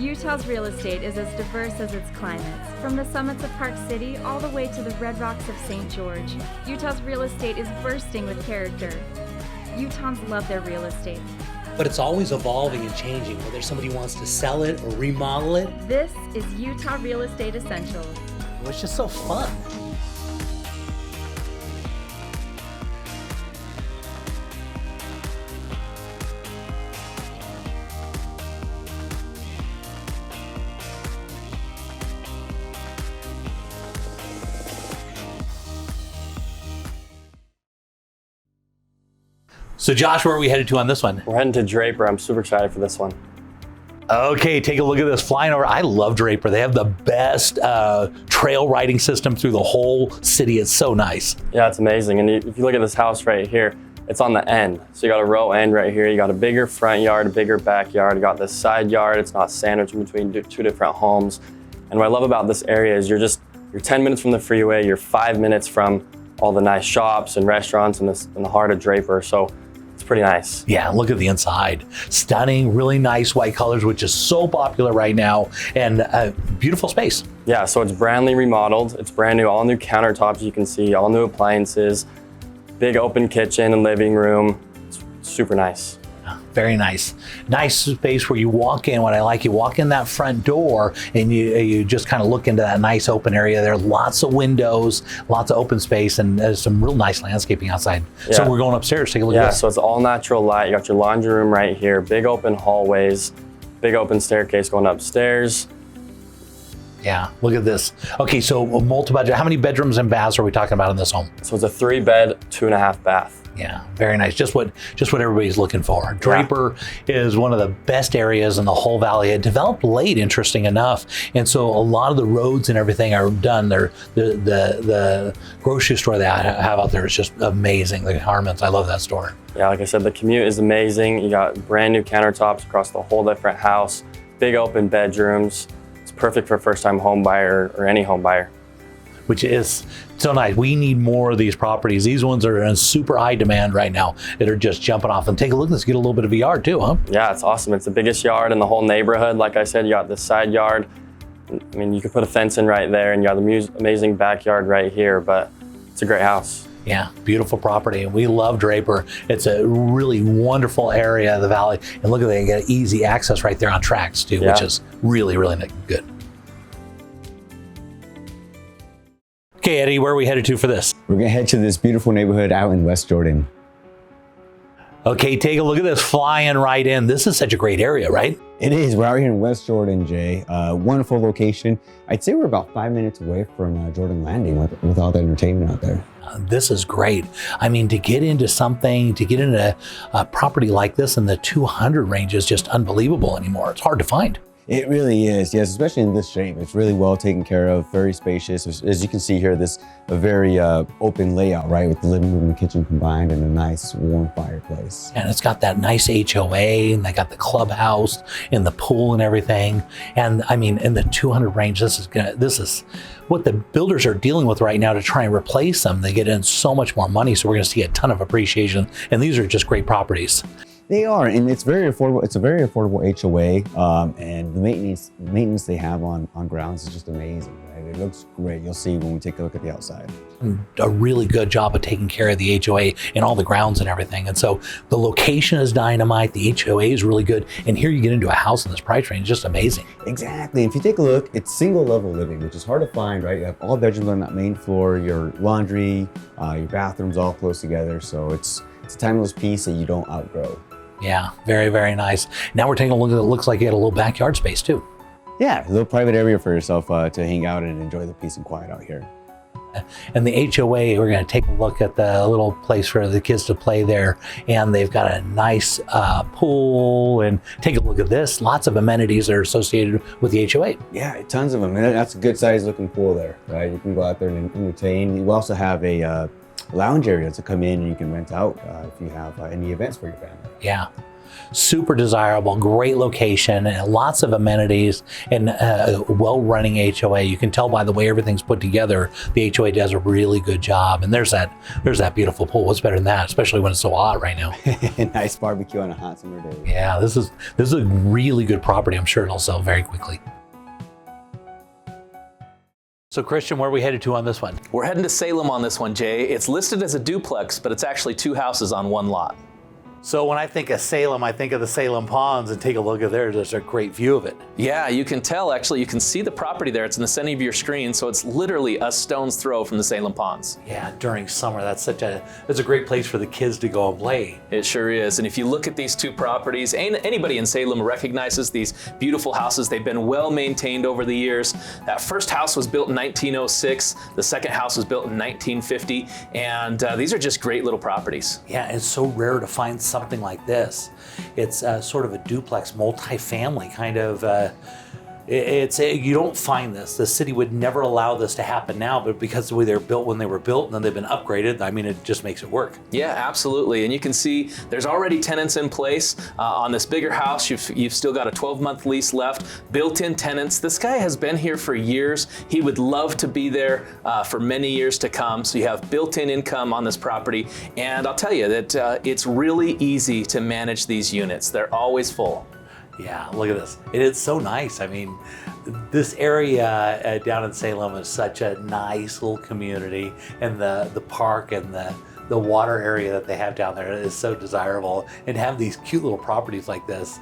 Utah's real estate is as diverse as its climates. From the summits of Park City all the way to the red rocks of St. George, Utah's real estate is bursting with character. Utahns love their real estate. But it's always evolving and changing, whether somebody wants to sell it or remodel it. This is Utah Real Estate Essentials. Well, it's just so fun. So Josh, where are we headed to on this one? We're heading to Draper. I'm super excited for this one. Okay, take a look at this flying over. I love Draper. They have the best trail riding system through the whole city. It's so nice. Yeah, it's amazing. And if you look at this house right here, it's on the end. So you got a row end right here. You got a bigger front yard, a bigger backyard. You got this side yard. It's not sandwiched in between two different homes. And what I love about this area is you're 10 minutes from the freeway. You're 5 minutes from all the nice shops and restaurants in the heart of Draper. So it's pretty nice. Yeah, look at the inside. Stunning, really nice white colors, which is so popular right now, and beautiful space. Yeah, so it's brandly remodeled. It's brand new, all new countertops you can see, all new appliances, big open kitchen and living room. It's super nice. Very nice. Nice space where you walk in. What I like, you walk in that front door and you just kind of look into that nice open area. There are lots of windows, lots of open space, and there's some real nice landscaping outside. Yeah. So we're going upstairs. Take a look at this. So it's all natural light. You got your laundry room right here, big open hallways, big open staircase going upstairs. Yeah, look at this. Okay, so multi-budget. How many bedrooms and baths are we talking about in this home? So it's a 3-bed, 2.5 bath. Yeah, very nice. Just what everybody's looking for. Draper is one of the best areas in the whole valley. It developed late, interesting enough, and so a lot of the roads and everything are done. The grocery store they have out there is just amazing. The Harmons, I love that store. Yeah, like I said, the commute is amazing. You got brand new countertops across the whole different house, big open bedrooms. It's perfect for a first-time home buyer or any home buyer. Which is so nice. We need more of these properties. These ones are in super high demand right now that are just jumping off. And take a look, let's get a little bit of a yard too, huh? Yeah, it's awesome. It's the biggest yard in the whole neighborhood. Like I said, you got this side yard. I mean, you could put a fence in right there, and you got the amazing backyard right here, but it's a great house. Yeah, beautiful property. We love Draper. It's a really wonderful area of the valley. And look at that, you got easy access right there on tracks too, which is really, really good. Okay, Eddie, where are we headed to for this? We're gonna head to this beautiful neighborhood out in West Jordan. Okay, take a look at this flying right in. This is such a great area, right? It is. We're out here in West Jordan, Jay. Wonderful location. I'd say we're about 5 minutes away from Jordan Landing with all the entertainment out there. This is great. I mean, to get into a property like this in the 200 range is just unbelievable anymore. It's hard to find. It really is, yes, especially in this shape. It's really well taken care of, very spacious. As you can see here, a very open layout, right, with the living room and kitchen combined and a nice warm fireplace. And it's got that nice HOA, and they got the clubhouse and the pool and everything. And I mean, in the 200 range, this is what the builders are dealing with right now to try and replace them. They get in so much more money, so we're going to see a ton of appreciation. And these are just great properties. They are, and it's very affordable. It's a very affordable HOA, and the maintenance they have on grounds is just amazing. Right? It looks great. You'll see when we take a look at the outside. A really good job of taking care of the HOA and all the grounds and everything. And so the location is dynamite. The HOA is really good. And here you get into a house in this price range, just amazing. Exactly. If you take a look, it's single level living, which is hard to find, right? You have all bedrooms on that main floor, your laundry, your bathrooms all close together. So it's a timeless piece that you don't outgrow. Yeah, very, very nice. Now we're taking a look at it. Looks like you had a little backyard space too. Yeah, a little private area for yourself to hang out and enjoy the peace and quiet out here. And the HOA, we're going to take a look at the little place for the kids to play there. And they've got a nice pool. And take a look at this. Lots of amenities that are associated with the HOA. Yeah, tons of them. And that's a good size looking pool there, right? You can go out there and entertain. You also have a lounge area to come in and you can rent out if you have any events for your family. Yeah. super desirable, great location, and lots of amenities, and a well-running HOA. You can tell by the way everything's put together, the HOA does a really good job. And there's that beautiful pool. What's better than that, especially when it's so hot right now? Nice barbecue on a hot summer day. Yeah, this is a really good property. I'm sure it'll sell very quickly. So Christian, where are we headed to on this one? We're heading to Salem on this one, Jay. It's listed as a duplex, but it's actually 2 houses on 1 lot. So when I think of Salem, I think of the Salem Ponds, and take a look at there. There's a great view of it. Yeah, you can tell, actually, you can see the property there. It's in the center of your screen, so it's literally a stone's throw from the Salem Ponds. Yeah, during summer, that's a great place for the kids to go and play. It sure is. And if you look at these 2 properties, anybody in Salem recognizes these beautiful houses. They've been well maintained over the years. That first house was built in 1906. The second house was built in 1950. And these are just great little properties. Yeah, it's so rare to find something like this. It's sort of a duplex, multi-family kind of. You don't find this. The city would never allow this to happen now, but because the way they're built when they were built and then they've been upgraded, I mean, it just makes it work. Yeah, absolutely. And you can see there's already tenants in place. On this bigger house, you've still got a 12-month lease left, built-in tenants. This guy has been here for years. He would love to be there for many years to come. So you have built-in income on this property. And I'll tell you that it's really easy to manage these units. They're always full. Yeah, look at this. It is so nice. I mean, this area down in Salem is such a nice little community, and the park and the water area that they have down there is so desirable. And have these cute little properties like this.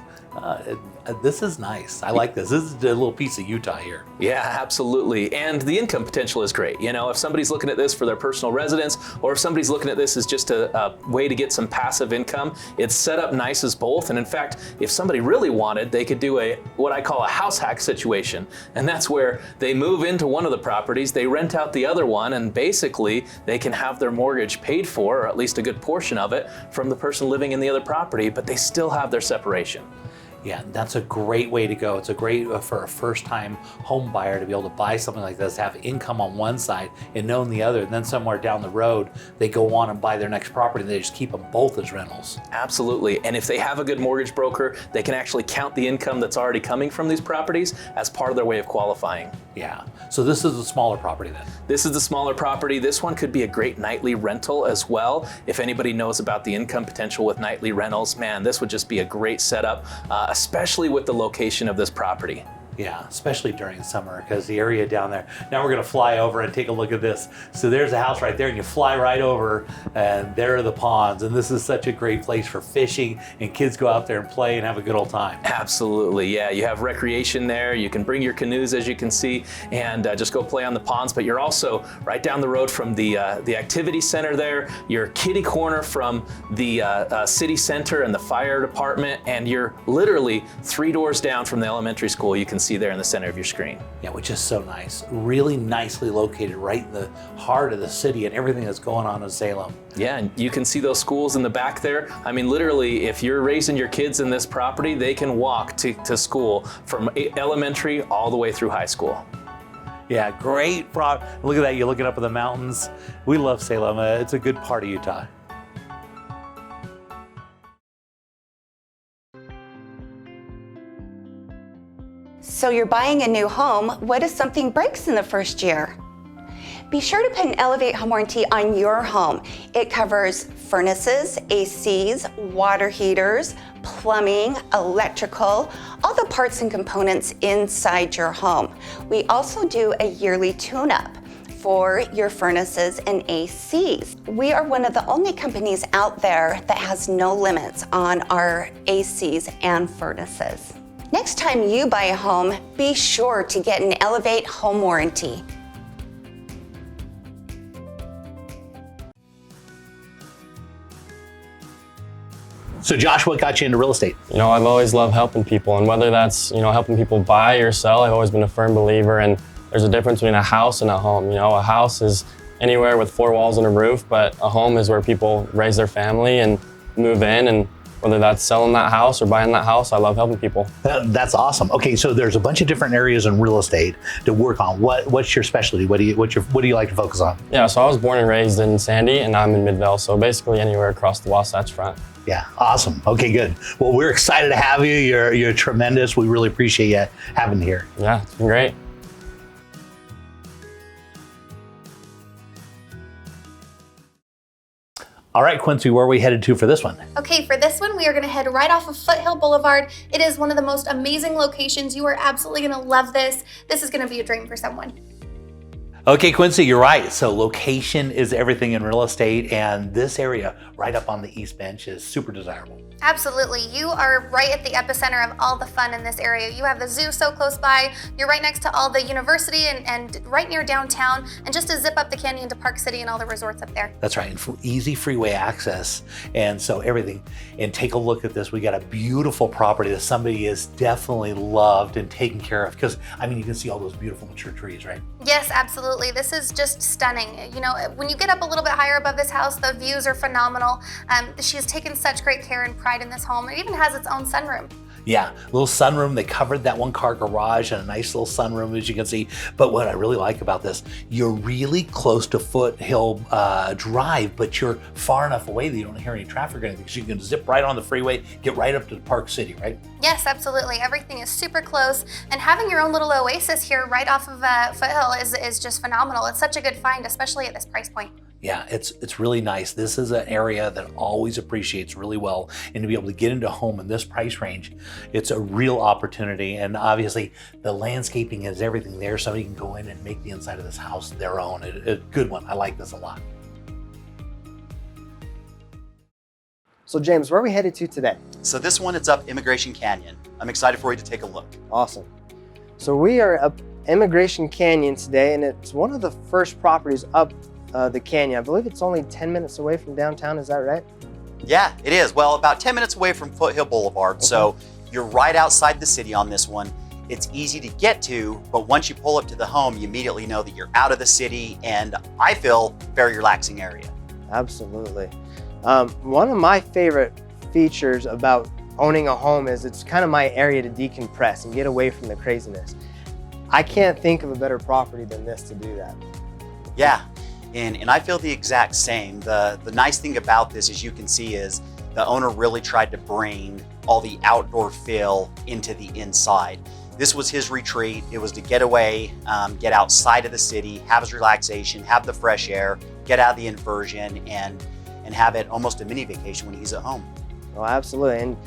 This is nice. I like this. This is a little piece of Utah here. Yeah, absolutely. And the income potential is great. You know, if somebody's looking at this for their personal residence, or if somebody's looking at this as just a way to get some passive income, it's set up nice as both. And in fact, if somebody really wanted, they could do what I call a house hack situation. And that's where they move into one of the properties, they rent out the other one, and basically they can have their mortgage paid for, or at least a good portion of it, from the person living in the other property, but they still have their separation. Yeah, that's a great way to go. It's a great for a first-time home buyer to be able to buy something like this, have income on one side and know on the other, and then somewhere down the road, they go on and buy their next property, and they just keep them both as rentals. Absolutely, and if they have a good mortgage broker, they can actually count the income that's already coming from these properties as part of their way of qualifying. Yeah, so this is a smaller property then? This is the smaller property. This one could be a great nightly rental as well. If anybody knows about the income potential with nightly rentals, man, this would just be a great setup, especially with the location of this property. Yeah, especially during summer, because the area down there. Now we're gonna fly over and take a look at this. So there's a house right there, and you fly right over, and there are the ponds. And this is such a great place for fishing, and kids go out there and play and have a good old time. Absolutely, yeah. You have recreation there. You can bring your canoes, as you can see, and just go play on the ponds. But you're also right down the road from the activity center there. You're kitty corner from the city center and the fire department, and you're literally 3 doors down from the elementary school. You can see there in the center of your screen. Yeah, which is so nice. Really nicely located right in the heart of the city and everything that's going on in Salem. Yeah, and you can see those schools in the back there. I mean, literally, if you're raising your kids in this property, they can walk to school from elementary all the way through high school. Yeah, great. Look at that, you're looking up at the mountains. We love Salem. It's a good part of Utah. So you're buying a new home. What if something breaks in the first year? Be sure to put an Elevate home warranty on your home. It covers furnaces, ACs, water heaters, plumbing, electrical, all the parts and components inside your home. We also do a yearly tune-up for your furnaces and ACs. We are one of the only companies out there that has no limits on our ACs and furnaces. Next time you buy a home, be sure to get an Elevate home warranty. So Josh, what got you into real estate? You know, I've always loved helping people, and whether that's, you know, helping people buy or sell, I've always been a firm believer in there's a difference between a house and a home. You know, a house is anywhere with 4 walls and a roof, but a home is where people raise their family and move in, and whether that's selling that house or buying that house, I love helping people. That's awesome. Okay, so there's a bunch of different areas in real estate to work on. What's your specialty? What do you like to focus on? Yeah, so I was born and raised in Sandy, and I'm in Midvale, so basically anywhere across the Wasatch Front. Yeah, awesome. Okay, good. Well, we're excited to have you. You're tremendous. We really appreciate you having you here. Yeah, it's been great. All right, Quincy, where are we headed to for this one? Okay, for this one, we are gonna head right off of Foothill Boulevard. It is one of the most amazing locations. You are absolutely gonna love this. This is gonna be a dream for someone. Okay, Quincy, you're right. So location is everything in real estate, and this area right up on the East Bench is super desirable. Absolutely, you are right at the epicenter of all the fun in this area. You have the zoo so close by, you're right next to all the university and right near downtown, and just to zip up the canyon to Park City and all the resorts up there. That's right, and easy freeway access, and so everything. And take a look at this. We got a beautiful property that somebody has definitely loved and taken care of, because I mean, you can see all those beautiful mature trees, right? Yes, absolutely. This is just stunning. You know, when you get up a little bit higher above this house, the views are phenomenal. She's taken such great care and pride in this home. It even has its own sunroom. Yeah, little sunroom. They covered that one car garage and a nice little sunroom, as you can see. But what I really like about this, you're really close to Foothill Drive, but you're far enough away that you don't hear any traffic or anything. So you can zip right on the freeway, get right up to Park City, right? Yes, absolutely. Everything is super close. And having your own little oasis here right off of Foothill is just phenomenal. It's such a good find, especially at this price point. Yeah, it's really nice. This is an area that always appreciates really well, and to be able to get into a home in this price range, it's a real opportunity. And obviously the landscaping is everything there. Somebody can go in and make the inside of this house their own. A good one. I like this a lot. So James, where are we headed to today? So this one, it's up Immigration Canyon. I'm excited for you to take a look. Awesome. So we are up Immigration Canyon today, and it's one of the first properties up the canyon. I believe it's only 10 minutes away from downtown, is that right? Yeah, it is. Well, about 10 minutes away from Foothill Boulevard. Okay. So you're right outside the city on this one. It's easy to get to, but once you pull up to the home, you immediately know that you're out of the city, and I feel very relaxing area. Absolutely. One of my favorite features about owning a home is it's kind of my area to decompress and get away from the craziness. I can't think of a better property than this to do that. Yeah. And I feel the exact same. The nice thing about this, as you can see, is the owner really tried to bring all the outdoor feel into the inside. This was his retreat. It was to get away, get outside of the city, have his relaxation, have the fresh air, get out of the inversion, and have it almost a mini vacation when he's at home. Oh, absolutely. And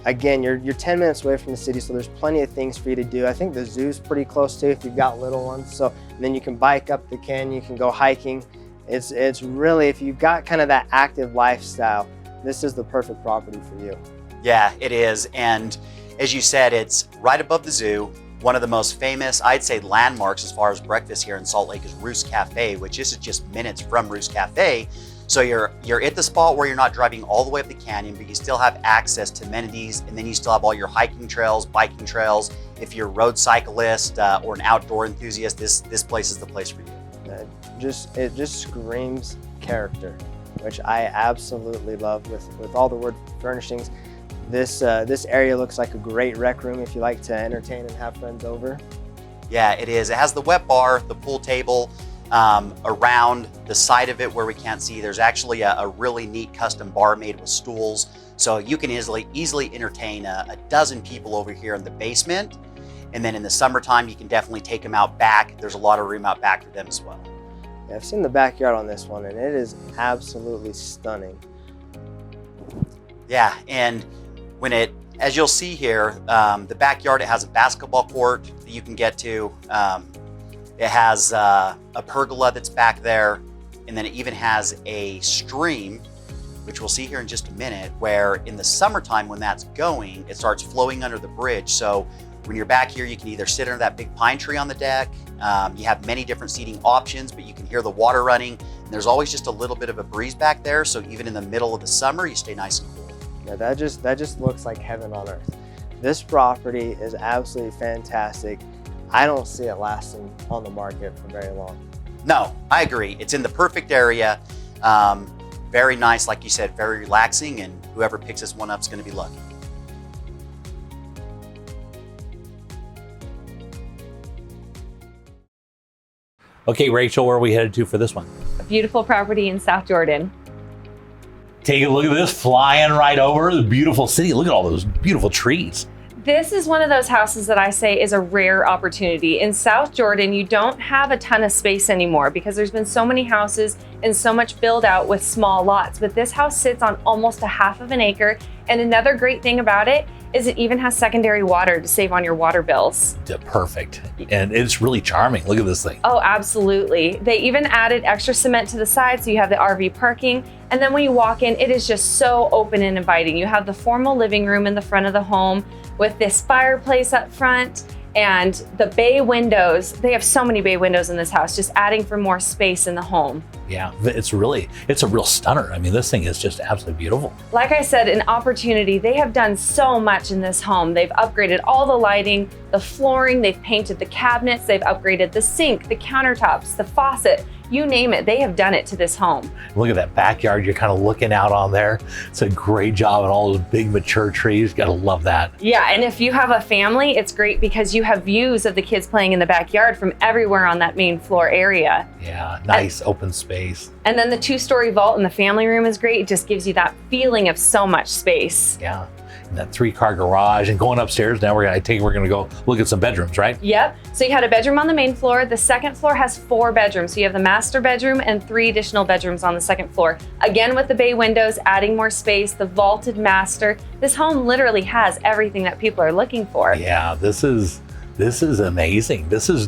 again, you're 10 minutes away from the city, so there's plenty of things for you to do. I think the zoo's pretty close too if you've got little ones. So then you can bike up the canyon, you can go hiking. It's really, if you've got kind of that active lifestyle, this is the perfect property for you. Yeah, it is. And as you said, it's right above the zoo. One of the most famous, I'd say, landmarks as far as breakfast here in Salt Lake is Roost Cafe, which is just minutes from Roost Cafe. So you're at the spot where you're not driving all the way up the canyon, but you still have access to amenities, and then you still have all your hiking trails, biking trails. If you're a road cyclist or an outdoor enthusiast, this place is the place for you. It just screams character, which I absolutely love with all the wood furnishings. This area looks like a great rec room if you like to entertain and have friends over. Yeah, it is. It has the wet bar, the pool table. Around the side of it where we can't see, there's actually a really neat custom bar made with stools. So you can easily entertain a dozen people over here in the basement. And then in the summertime, you can definitely take them out back. There's a lot of room out back for them as well. Yeah, I've seen the backyard on this one, and it is absolutely stunning. Yeah, and as you'll see here, the backyard, it has a basketball court that you can get to. It has a pergola that's back there, and then it even has a stream, which we'll see here in just a minute, where in the summertime when that's going, it starts flowing under the bridge. So when you're back here, you can either sit under that big pine tree on the deck. You have many different seating options, but you can hear the water running, and there's always just a little bit of a breeze back there. So even in the middle of the summer, you stay nice and cool. Yeah, that just looks like heaven on earth. This property is absolutely fantastic. I don't see it lasting on the market for very long. No, I agree. It's in the perfect area. Very nice, like you said, very relaxing, and whoever picks this one up is going to be lucky. Okay, Rachel, where are we headed to for this one? A beautiful property in South Jordan. Take a look at this, flying right over the beautiful city. Look at all those beautiful trees. This is one of those houses that I say is a rare opportunity. In South Jordan, you don't have a ton of space anymore because there's been so many houses and so much build out with small lots. But this house sits on almost a half of an acre. And another great thing about it is it even has secondary water to save on your water bills. Perfect. And it's really charming. Look at this thing. Oh, absolutely. They even added extra cement to the side so you have the RV parking. And then when you walk in, it is just so open and inviting. You have the formal living room in the front of the home with this fireplace up front and the bay windows. They have so many bay windows in this house, just adding for more space in the home. Yeah, it's a real stunner. I mean, this thing is just absolutely beautiful. Like I said, an opportunity. They have done so much in this home. They've upgraded all the lighting, the flooring, they've painted the cabinets, they've upgraded the sink, the countertops, the faucet. You name it, they have done it to this home. Look at that backyard you're kind of looking out on there. It's a great job on all those big mature trees. Gotta love that. Yeah, and if you have a family, it's great because you have views of the kids playing in the backyard from everywhere on that main floor area. Yeah, nice open space. And then the 2-story vault in the family room is great. It just gives you that feeling of so much space. Yeah, and that 3-car garage. And going upstairs now, we're gonna go look at some bedrooms, right? Yep, so you had a bedroom on the main floor. The second floor has 4 bedrooms. So you have the master bedroom and 3 additional bedrooms on the second floor. Again, with the bay windows, adding more space, the vaulted master. This home literally has everything that people are looking for. Yeah, this is amazing. This is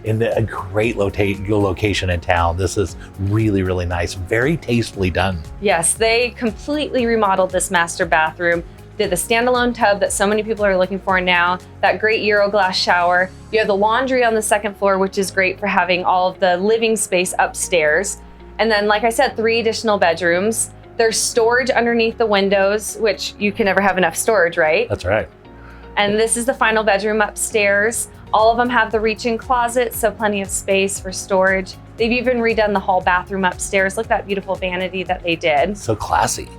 in a great location in town. This is really, really nice. Very tastefully done. Yes, they completely remodeled this master bathroom. Did the standalone tub that so many people are looking for now, that great Euro glass shower. You have the laundry on the second floor, which is great for having all of the living space upstairs. And then, like I said, 3 additional bedrooms. There's storage underneath the windows, which you can never have enough storage, right? That's right. And this is the final bedroom upstairs. All of them have the reach-in closet, so plenty of space for storage. They've even redone the hall bathroom upstairs. Look at that beautiful vanity that they did. So classy.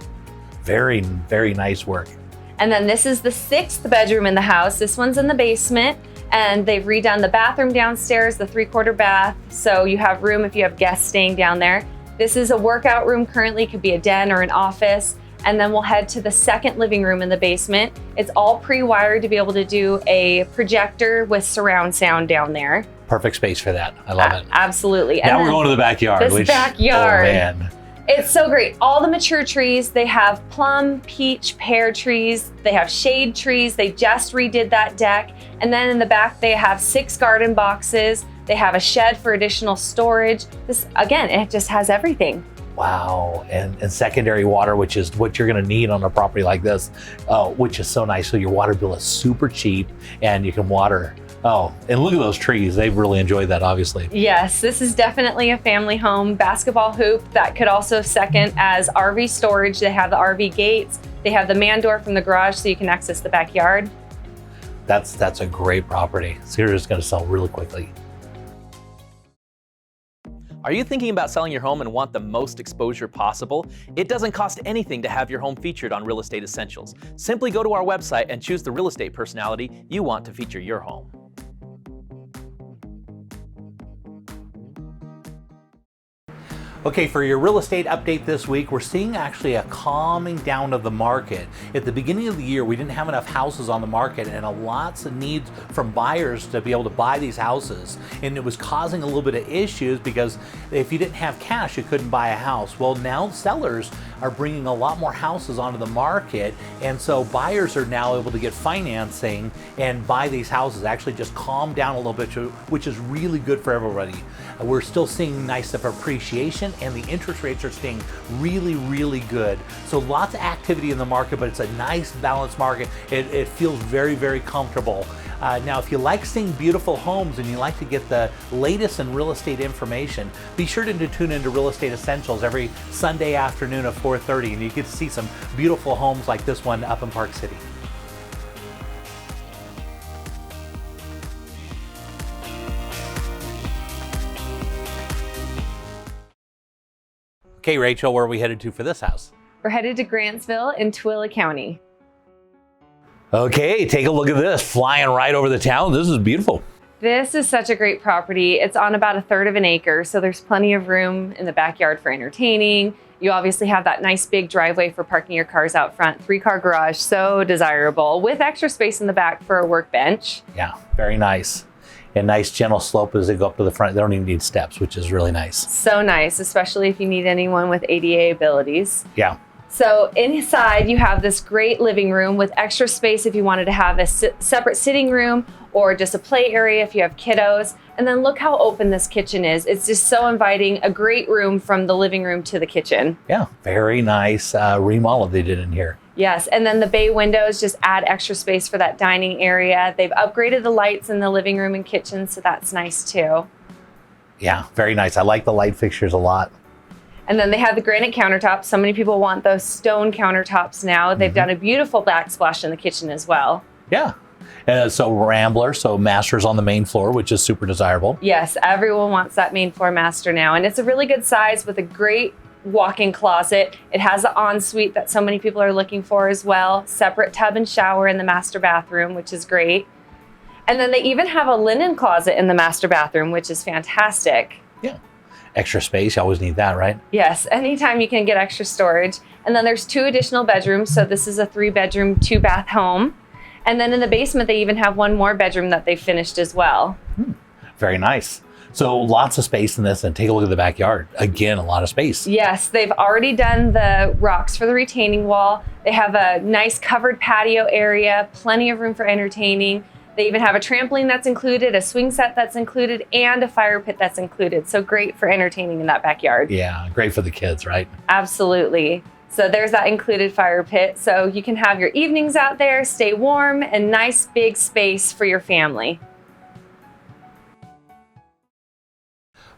Very, very nice work. And then this is the 6th bedroom in the house. This one's in the basement, and they've redone the bathroom downstairs, the 3/4 bath, so you have room if you have guests staying down there. This is a workout room currently, could be a den or an office. And then we'll head to the second living room in the basement. It's all pre-wired to be able to do a projector with surround sound down there. Perfect space for that. I love it. Absolutely. Now we're going to the backyard. This backyard. Oh man. It's so great. All the mature trees, they have plum, peach, pear trees. They have shade trees. They just redid that deck. And then in the back, they have 6 garden boxes. They have a shed for additional storage. This, again, it just has everything. Wow, and secondary water, which is what you're gonna need on a property like this, which is so nice. So your water bill is super cheap and you can water. Oh, and look at those trees. They've really enjoyed that, obviously. Yes, this is definitely a family home. Basketball hoop that could also second as RV storage. They have the RV gates. They have the man door from the garage so you can access the backyard. That's a great property. So you're just gonna sell really quickly. Are you thinking about selling your home and want the most exposure possible? It doesn't cost anything to have your home featured on Real Estate Essentials. Simply go to our website and choose the real estate personality you want to feature your home. Okay, for your real estate update this week, we're seeing actually a calming down of the market. At the beginning of the year, we didn't have enough houses on the market and lots of needs from buyers to be able to buy these houses. And it was causing a little bit of issues because if you didn't have cash, you couldn't buy a house. Well, now sellers are bringing a lot more houses onto the market. And so buyers are now able to get financing and buy these houses. Actually just calm down a little bit, which is really good for everybody. We're still seeing nice appreciation and the interest rates are staying really, really good. So lots of activity in the market, but it's a nice balanced market. It feels very, very comfortable. Now, if you like seeing beautiful homes and you like to get the latest in real estate information, be sure to tune into Real Estate Essentials every Sunday afternoon at 4:30, and you get to see some beautiful homes like this one up in Park City. Okay, Rachel, where are we headed to for this house? We're headed to Grantsville in Tooele County. Okay, take a look at this, flying right over the town. This is beautiful. This is such a great property. It's on about 1/3 of an acre, so there's plenty of room in the backyard for entertaining. You obviously have that nice big driveway for parking your cars out front, 3-car garage, so desirable, with extra space in the back for a workbench. Yeah, very nice. And nice gentle slope as they go up to the front. They don't even need steps, which is really nice. So nice, especially if you need anyone with ADA abilities. Yeah. So inside you have this great living room with extra space if you wanted to have a separate sitting room or just a play area if you have kiddos. And then look how open this kitchen is. It's just so inviting, a great room from the living room to the kitchen. Yeah, very nice remodel they did in here. Yes, and then the bay windows just add extra space for that dining area. They've upgraded the lights in the living room and kitchen, so that's nice too. Yeah, very nice. I like the light fixtures a lot. And then they have the granite countertops. So many people want those stone countertops now. They've done a beautiful backsplash in the kitchen as well. Yeah. So Rambler, so master's on the main floor, which is super desirable. Yes, everyone wants that main floor master now. And it's a really good size with a great walk-in closet. It has the ensuite that so many people are looking for as well. Separate tub and shower in the master bathroom, which is great. And then they even have a linen closet in the master bathroom, which is fantastic. Yeah. Extra space, you always need that, right? Yes, anytime you can get extra storage. And then there's 2 additional bedrooms. So this is a 3-bedroom, 2-bath home. And then in the basement, they even have 1 more bedroom that they finished as well. Very nice. So lots of space in this, and take a look at the backyard. Again, a lot of space. Yes, they've already done the rocks for the retaining wall. They have a nice covered patio area, plenty of room for entertaining. They even have a trampoline that's included, a swing set that's included, and a fire pit that's included. So great for entertaining in that backyard. Yeah, great for the kids, right? Absolutely. So there's that included fire pit. So you can have your evenings out there, stay warm, and nice big space for your family.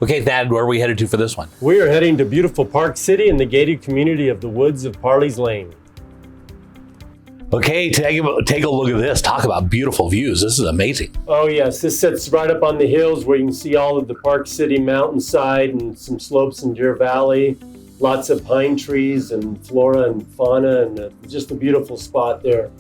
Okay, Thad, where are we headed to for this one? We are heading to beautiful Park City in the gated community of the Woods of Parley's Lane. Okay, take a look at this. Talk about beautiful views. This is amazing. Oh yes, this sits right up on the hills where you can see all of the Park City mountainside and some slopes in Deer Valley. Lots of pine trees and flora and fauna, and just a beautiful spot there.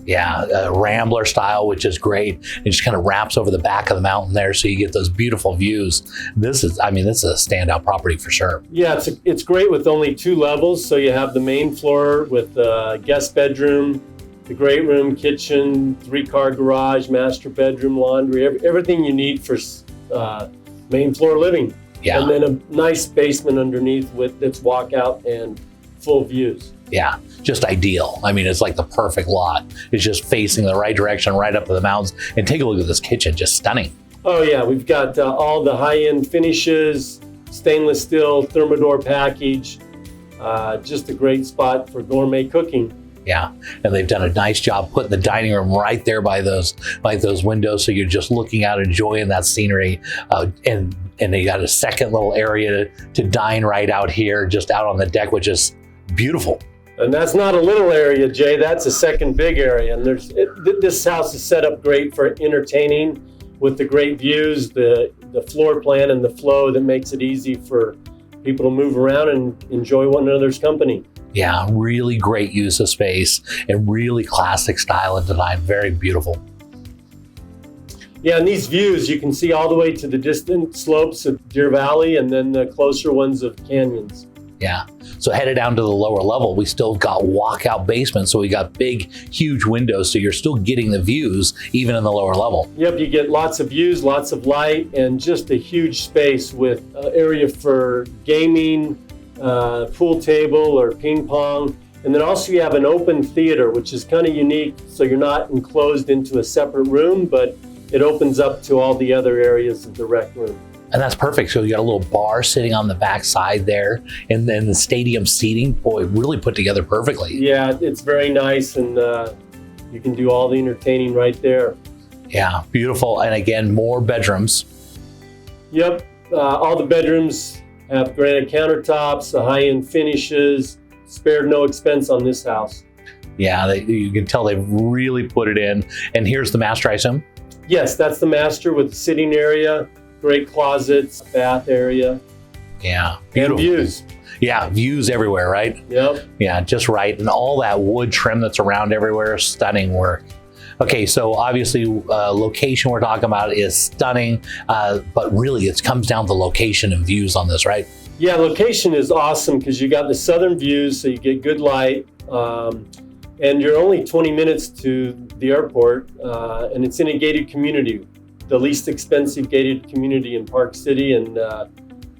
Yeah, Rambler style, which is great. It just kind of wraps over the back of the mountain there, so you get those beautiful views. This is a standout property for sure. Yeah, it's great with only 2 levels. So you have the main floor with the guest bedroom, the great room, kitchen, 3-car garage, master bedroom, laundry, everything you need for main floor living. Yeah. And then a nice basement underneath with its walkout and full views. Yeah, just ideal. I mean, it's like the perfect lot. It's just facing the right direction, right up to the mountains. And take a look at this kitchen, just stunning. Oh yeah, we've got all the high-end finishes, stainless steel, Thermador package. Just a great spot for gourmet cooking. Yeah, and they've done a nice job putting the dining room right there by those windows, so you're just looking out, enjoying that scenery, and they got a second little area to dine right out here, just out on the deck, which is beautiful. And that's not a little area, Jay. That's a second big area. And this house is set up great for entertaining with the great views, the floor plan, and the flow that makes it easy for people to move around and enjoy one another's company. Yeah, really great use of space and really classic style and design. Very beautiful. Yeah, and these views, you can see all the way to the distant slopes of Deer Valley and then the closer ones of canyons. Yeah, so headed down to the lower level, we still got walkout basement, so we got big, huge windows, so you're still getting the views even in the lower level. Yep, you get lots of views, lots of light, and just a huge space with area for gaming, pool table or ping pong. And then also you have an open theater, which is kind of unique, so you're not enclosed into a separate room, but it opens up to all the other areas of the rec room. And that's perfect. So you got a little bar sitting on the back side there, and then the stadium seating, boy, really put together perfectly. Yeah, it's very nice, and you can do all the entertaining right there. Yeah, beautiful. And again, more bedrooms. Yep, all the bedrooms have granite countertops, the high-end finishes, spared no expense on this house. Yeah, you can tell they've really put it in. And here's the master, I assume? Yes, that's the master with the sitting area, great closets, bath area. Yeah, beautiful. And views. Yeah, views everywhere, right? Yep. Yeah, just right. And all that wood trim that's around everywhere, stunning work. Okay, so obviously location we're talking about is stunning, but really it comes down to location and views on this, right? Yeah, location is awesome because you got the southern views, so you get good light, and you're only 20 minutes to the airport, and it's in a gated community, the least expensive gated community in Park City, and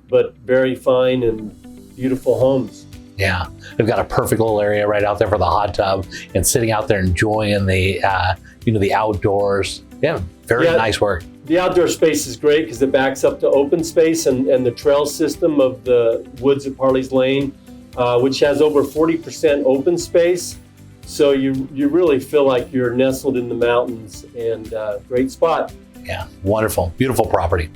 but very fine and beautiful homes. Yeah, they've got a perfect little area right out there for the hot tub and sitting out there enjoying the the outdoors. Yeah, very nice work. The outdoor space is great because it backs up to open space and the trail system of the woods at Parley's Lane, which has over 40% open space. So you really feel like you're nestled in the mountains, and great spot. Yeah, wonderful, beautiful property.